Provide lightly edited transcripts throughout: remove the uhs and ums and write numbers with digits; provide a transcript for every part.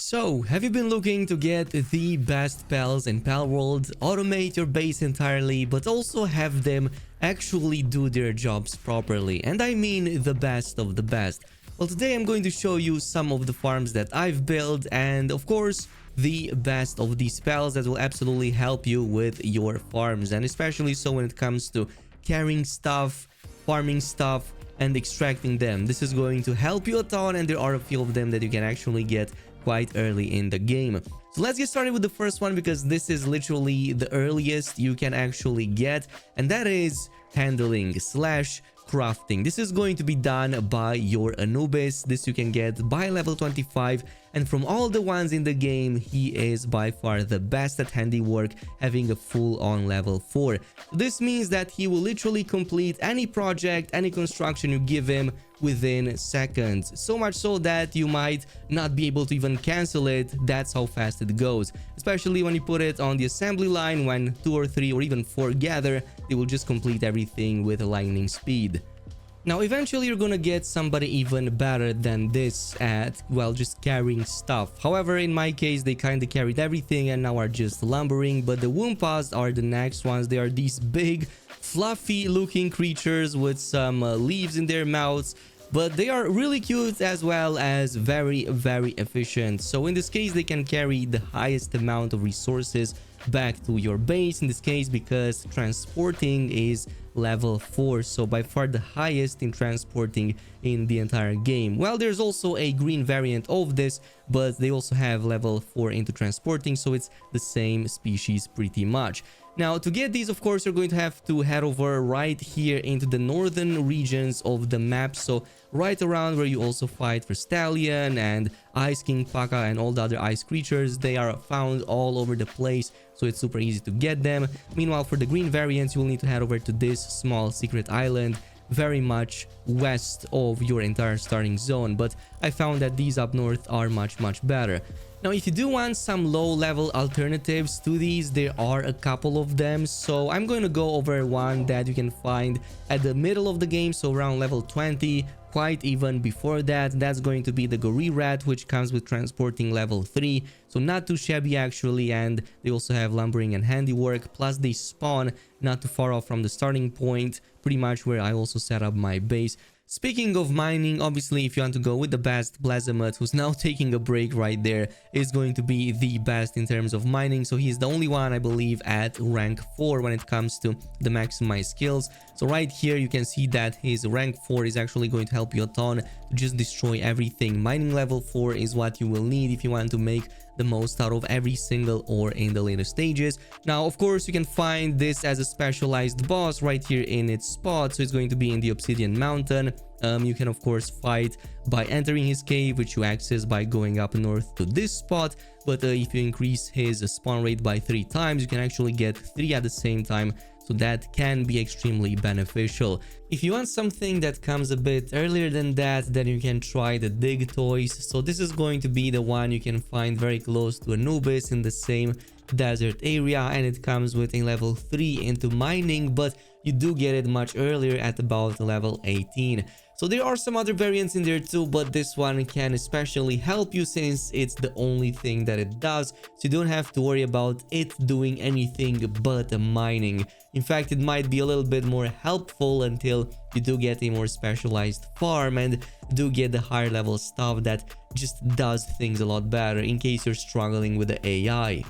So, have you been looking to get the best pals in Palworld, automate your base entirely, but also have them actually do their jobs properly? And I mean the best of the best. Well, today I'm going to show you some of the farms that I've built and, of course, the best of these spells that will absolutely help you with your farms, and especially so when it comes to carrying stuff, farming stuff, and extracting them. This is going to help you a ton, and there are a few of them that you can actually get quite early in the game. So let's get started with the first one, because this is literally the earliest you can actually get, and that is handling/crafting. This is going to be done by your Anubis. This you can get by level 25, and from all the ones in the game, he is by far the best at handiwork, having a full-on level 4. This means that he will literally complete any project, any construction you give him within seconds. So much so that you might not be able to even cancel it. That's how fast it goes. Especially when you put it on the assembly line, when 2 or 3 or even 4 gather, they will just complete everything with lightning speed. Now, eventually you're gonna get somebody even better than this at, well, just carrying stuff. However, in my case, they kinda carried everything and now are just lumbering, but the Woompas are the next ones. They are these big, fluffy looking creatures with some leaves in their mouths, but they are really cute as well as very, very efficient. So in this case, they can carry the highest amount of resources back to your base, in this case because transporting is level 4, so by far the highest in transporting in the entire game. Well, there's also a green variant of this, but they also have level 4 into transporting, so it's the same species pretty much. Now, to get these, of course, you're going to have to head over right here into the northern regions of the map. So right around where you also fight for Stallion and Ice King Paka and all the other ice creatures. They are found all over the place, so it's super easy to get them. Meanwhile, for the green variants, you will need to head over to this small secret island very much west of your entire starting zone, but I found that these up north are much better. Now, if you do want some low-level alternatives to these, there are a couple of them. So I'm going to go over one that you can find at the middle of the game, so around level 20, quite even before that. That's going to be the Gorilla Rat, which comes with transporting level 3, so not too shabby actually, and they also have lumbering and handiwork, plus they spawn not too far off from the starting point, pretty much where I also set up my base. Speaking of mining, obviously if you want to go with the best, Blazemuth, who's now taking a break right there, is going to be the best in terms of mining. So he's the only one, I believe, at rank 4 when it comes to the maximized skills. So right here you can see that his rank 4 is actually going to help you a ton to just destroy everything. Mining level 4 is what you will need if you want to make the most out of every single ore in the later stages. Now, of course, you can find this as a specialized boss right here in its spot, so it's going to be in the Obsidian Mountain. You can of course fight by entering his cave, which you access by going up north to this spot, but if you increase his spawn rate by 3 times, you can actually get 3 at the same time, so that can be extremely beneficial. If you want something that comes a bit earlier than that, then you can try the Dig Toys. So this is going to be the one you can find very close to Anubis in the same desert area, and it comes with a level 3 into mining, but you do get it much earlier at about level 18. So there are some other variants in there too, but this one can especially help you since it's the only thing that it does, so you don't have to worry about it doing anything but mining. In fact, it might be a little bit more helpful until you do get a more specialized farm and do get the higher level stuff that just does things a lot better in case you're struggling with the AI.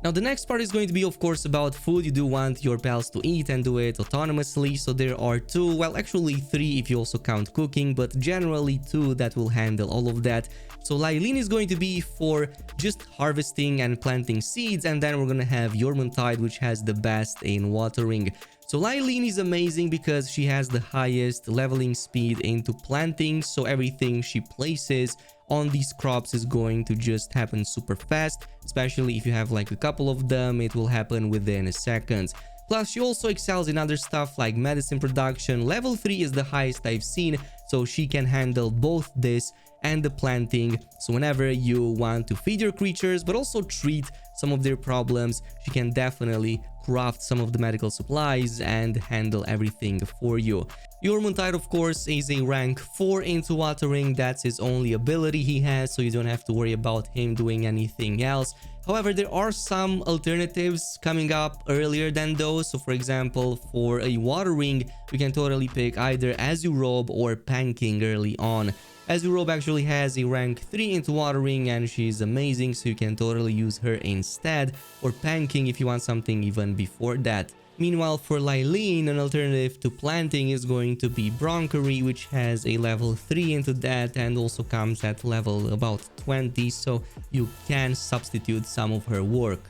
Now, the next part is going to be, of course, about food. You do want your pals to eat and do it autonomously. So there are 2, well, actually 3 if you also count cooking, but generally 2 that will handle all of that. So Lylene is going to be for just harvesting and planting seeds, and then we're going to have Yormuntide, which has the best in watering. So Lylene is amazing because she has the highest leveling speed into planting, so everything she places on these crops is going to just happen super fast, especially if you have like a couple of them, it will happen within seconds. Plus, she also excels in other stuff like medicine production. Level 3 is the highest I've seen, so she can handle both this and the planting. So whenever you want to feed your creatures, but also treat some of their problems, she can definitely craft some of the medical supplies and handle everything for you. Your Moontide, of course, is a rank 4 into watering. That's his only ability he has, so you don't have to worry about him doing anything else. However, there are some alternatives coming up earlier than those. So for example, for a watering, you can totally pick either Azurobe or Panking early on. Azurobe actually has a rank 3 into watering and she's amazing, so you can totally use her instead, or Panking if you want something even before that. Meanwhile, for Lylene, an alternative to planting is going to be Bronkery, which has a level 3 into that and also comes at level about 20, so you can substitute some of her work.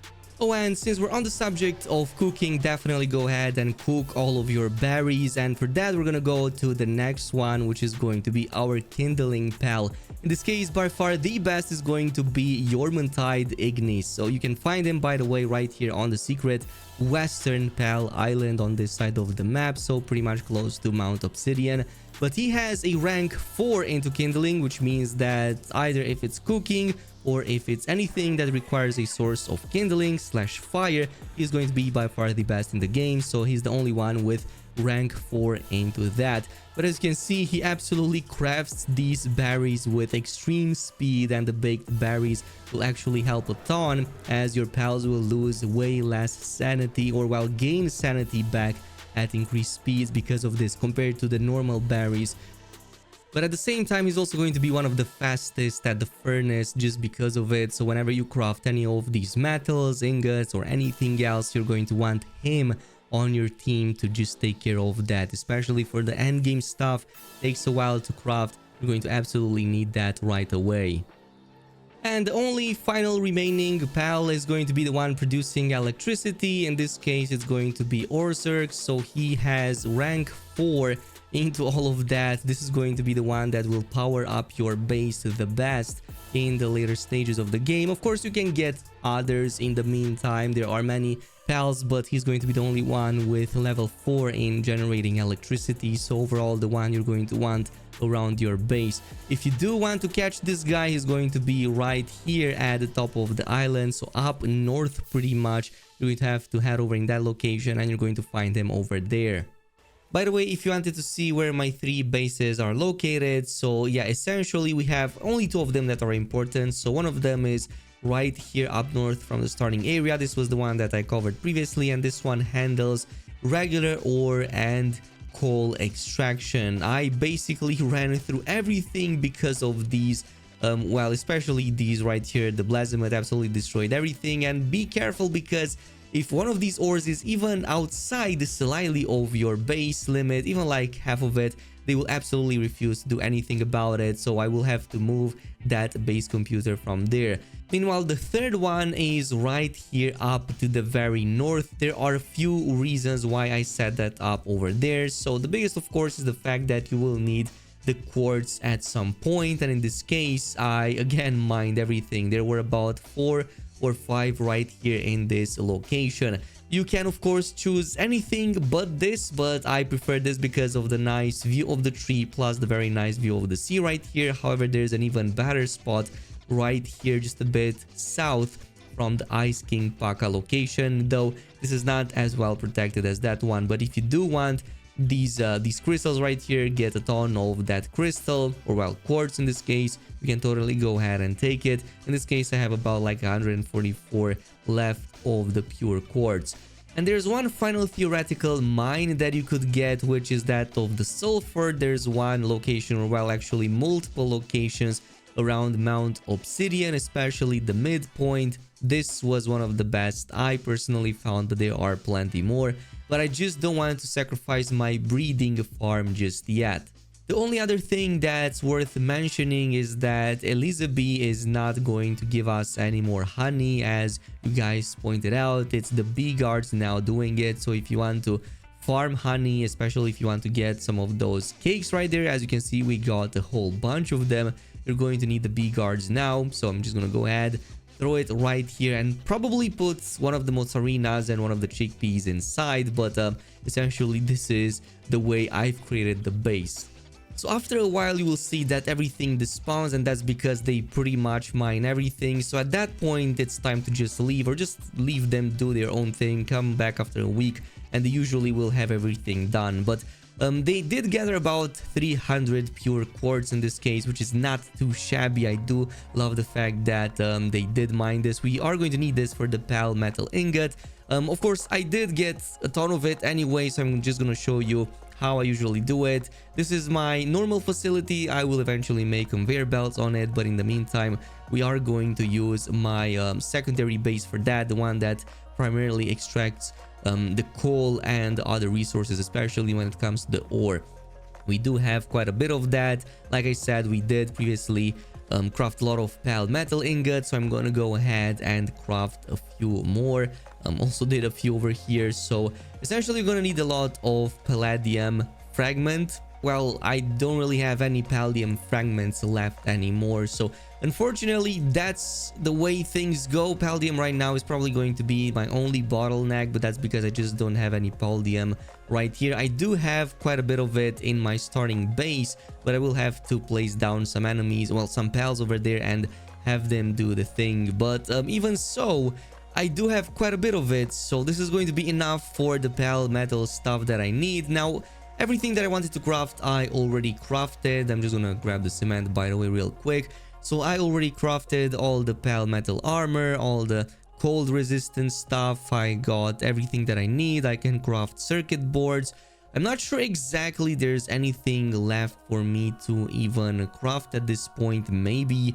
Oh, and since we're on the subject of cooking, definitely go ahead and cook all of your berries, and for that we're gonna go to the next one, which is going to be our Kindling Pal. In this case, by far the best is going to be your Moontide Ignis. So you can find him, by the way, right here on the secret Western Pal Island on this side of the map, so pretty much close to Mount Obsidian. But he has a rank 4 into Kindling, which means that either if it's cooking or if it's anything that requires a source of kindling / fire, he's going to be by far the best in the game. So he's the only one with rank 4 into that. But as you can see, he absolutely crafts these berries with extreme speed, and the baked berries will actually help a ton, as your pals will lose way less sanity, or well, gain sanity back at increased speeds because of this compared to the normal berries. But at the same time, he's also going to be one of the fastest at the furnace just because of it. So whenever you craft any of these metals, ingots, or anything else, you're going to want him on your team to just take care of that. Especially for the end game stuff, takes a while to craft. You're going to absolutely need that right away. And the only final remaining pal is going to be the one producing electricity. In this case, it's going to be Orzerk. So he has rank 4 into all of that. This is going to be the one that will power up your base the best in the later stages of the game. Of course, you can get others in the meantime. There are many pals, but he's going to be the only one with level 4 in generating electricity. So overall, the one you're going to want around your base. If you do want to catch this guy, he's going to be right here at the top of the island, so up north pretty much. You're going to have to head over in that location and you're going to find him over there. By the way, if you wanted to see where my 3 bases are located, so yeah, essentially we have only 2 of them that are important. So one of them is right here up north from the starting area. This was the one that I covered previously, and this one handles regular ore and coal extraction. I basically ran through everything because of these, well, especially these right here. The Blazimet absolutely destroyed everything, and be careful because if one of these ores is even outside slightly of your base limit, even like half of it, they will absolutely refuse to do anything about it. So I will have to move that base computer from there. Meanwhile, the third one is right here up to the very north. There are a few reasons why I set that up over there. So the biggest, of course, is the fact that you will need the quartz at some point. And in this case, I again mined everything. There were about 4 or 5 right here in this location. You can of course choose anything but this, but I prefer this because of the nice view of the tree plus the very nice view of the sea right here. However, there's an even better spot right here just a bit south from the Ice King Paka location, though this is not as well protected as that one. But if you do want these crystals right here, get a ton of that crystal, or well, quartz in this case, you can totally go ahead and take it. In this case, I have about like 144 left of the pure quartz. And there's one final theoretical mine that you could get, which is that of the sulfur. There's one location, or well, actually multiple locations around Mount Obsidian, especially the midpoint. This was one of the best I personally found, but there are plenty more. But I just don't want to sacrifice my breeding farm just yet. The only other thing that's worth mentioning is that Elizabeth is not going to give us any more honey, as you guys pointed out. It's the bee guards now doing it. So if you want to farm honey, especially if you want to get some of those cakes right there, as you can see, we got a whole bunch of them. You're going to need the bee guards now. So I'm just gonna go ahead, throw it right here, and probably put one of the mozzarinas and one of the chickpeas inside. But essentially, this is the way I've created the base. So after a while you will see that everything despawns, and that's because they pretty much mine everything. So at that point it's time to just leave, or just leave them do their own thing, come back after a week, and they usually will have everything done. But they did gather about 300 pure quartz in this case, which is not too shabby. I do love the fact that they did mine this. We are going to need this for the PAL metal ingot. Of course I did get a ton of it anyway, so I'm just gonna show you how I usually do it. This is my normal facility. I will eventually make conveyor belts on it, but in the meantime we are going to use my secondary base for that, the one that primarily extracts the coal and other resources, especially when it comes to the ore. We do have quite a bit of that. Like I said, we did previously craft a lot of PAL metal ingots, so I'm gonna go ahead and craft a few more. Also did a few over here. So essentially you're gonna need a lot of palladium fragment. Well, I don't really have any palladium fragments left anymore, so unfortunately that's the way things go. Palladium right now is probably going to be my only bottleneck, but that's because I just don't have any palladium right here. I do have quite a bit of it in my starting base, but I will have to place down some enemies, well, some pals over there, and have them do the thing. But even so, I do have quite a bit of it, so this is going to be enough for the PAL metal stuff that I need. Now, everything that I wanted to craft, I already crafted. I'm just gonna grab the cement, by the way, real quick. So I already crafted all the PAL metal armor, all the cold resistance stuff. I got everything that I need. I can craft circuit boards. I'm not sure exactly there's anything left for me to even craft at this point. Maybe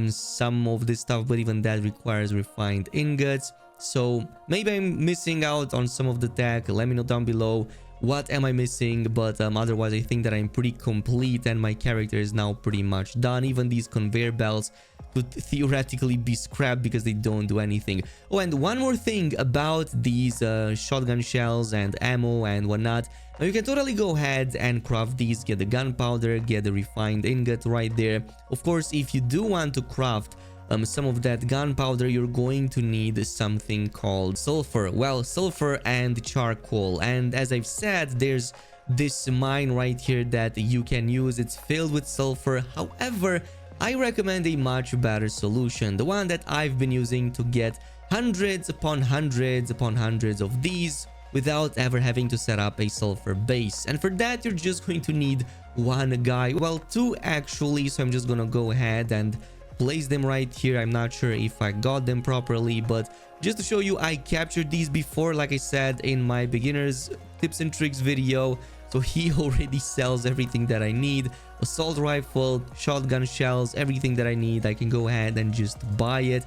some of this stuff, but even that requires refined ingots. So maybe I'm missing out on some of the tech. Let me know down below what am I missing, but otherwise I think that I'm pretty complete and my character is now pretty much done. Even these conveyor belts could theoretically be scrapped because they don't do anything. Oh, and one more thing about these shotgun shells and ammo and whatnot. Now you can totally go ahead and craft these, get the gunpowder, get the refined ingot right there. Of course, if you do want to craft some of that gunpowder, you're going to need something called sulfur. Well, sulfur and charcoal. And as I've said, there's this mine right here that you can use. It's filled with sulfur. However, I recommend a much better solution, the one that I've been using to get hundreds upon hundreds upon hundreds of these without ever having to set up a sulfur base. And for that, you're just going to need one guy, well, two actually. So I'm just gonna go ahead and place them right here. I'm not sure if I got them properly, but just to show you, I captured these before, like I said in my beginners tips and tricks video. So he already sells everything that I need: assault rifle, shotgun shells, everything that I need. I can go ahead and just buy it,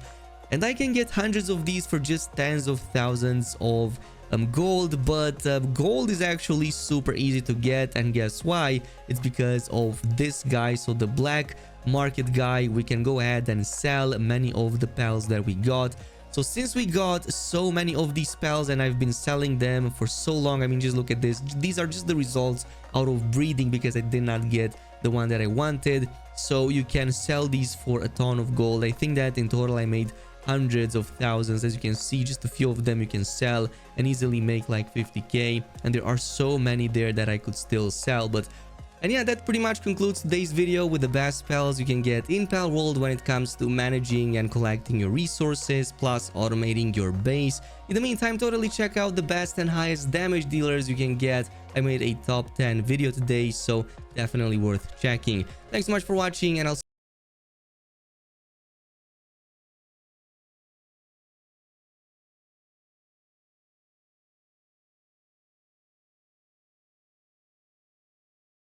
and I can get hundreds of these for just tens of thousands of gold. But gold is actually super easy to get, and guess why? It's because of this guy. So the black market guy, we can go ahead and sell many of the pals that we got. So since we got so many of these pals and I've been selling them for so long, I mean, just look at this. These are just the results out of breeding because I did not get the one that I wanted. So you can sell these for a ton of gold. I think that in total I made hundreds of thousands. As you can see, just a few of them you can sell and easily make like 50k, and there are so many there that I could still sell. And yeah, that pretty much concludes today's video with the best pals you can get in Palworld when it comes to managing and collecting your resources, plus automating your base. In the meantime, totally check out the best and highest damage dealers you can get. I made a top 10 video today, so definitely worth checking. Thanks so much for watching, and I'll